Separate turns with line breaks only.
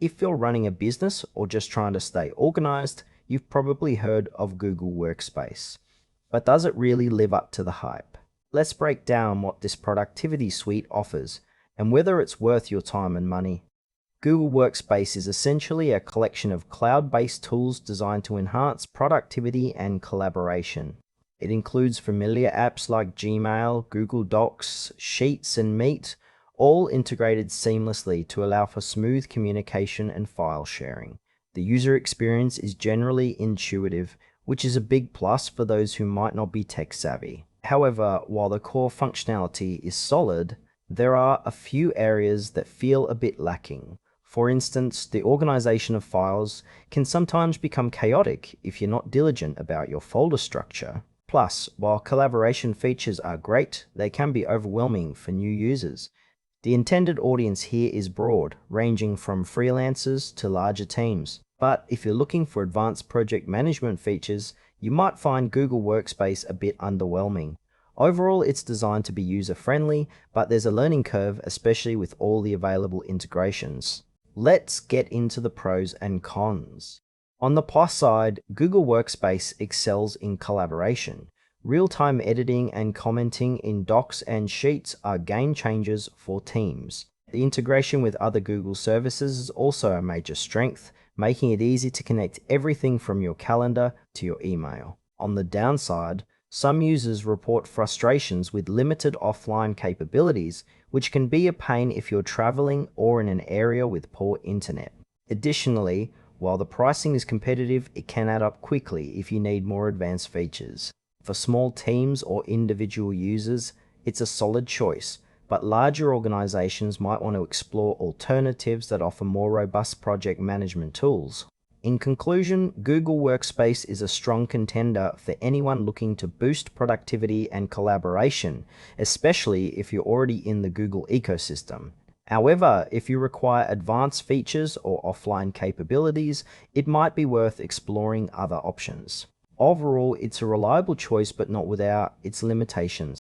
If you're running a business or just trying to stay organized, you've probably heard of Google Workspace. But does it really live up to the hype? Let's break down what this productivity suite offers and whether it's worth your time and money. Google Workspace is essentially a collection of cloud-based tools designed to enhance productivity and collaboration. It includes familiar apps like Gmail, Google Docs, Sheets, and Meet, all integrated seamlessly to allow for smooth communication and file sharing. The user experience is generally intuitive, which is a big plus for those who might not be tech savvy. However, while the core functionality is solid, there are a few areas that feel a bit lacking. For instance, the organization of files can sometimes become chaotic if you're not diligent about your folder structure. Plus, while collaboration features are great, they can be overwhelming for new users. The intended audience here is broad, ranging from freelancers to larger teams. But if you're looking for advanced project management features, you might find Google Workspace a bit underwhelming. Overall, it's designed to be user-friendly, but there's a learning curve, especially with all the available integrations. Let's get into the pros and cons. On the plus side, Google Workspace excels in collaboration. Real-time editing and commenting in Docs and Sheets are game changers for teams. The integration with other Google services is also a major strength, making it easy to connect everything from your calendar to your email. On the downside, some users report frustrations with limited offline capabilities, which can be a pain if you're traveling or in an area with poor internet. Additionally, while the pricing is competitive, it can add up quickly if you need more advanced features. For small teams or individual users, it's a solid choice, but larger organizations might want to explore alternatives that offer more robust project management tools. In conclusion, Google Workspace is a strong contender for anyone looking to boost productivity and collaboration, especially if you're already in the Google ecosystem. However, if you require advanced features or offline capabilities, it might be worth exploring other options. Overall, it's a reliable choice but not without its limitations.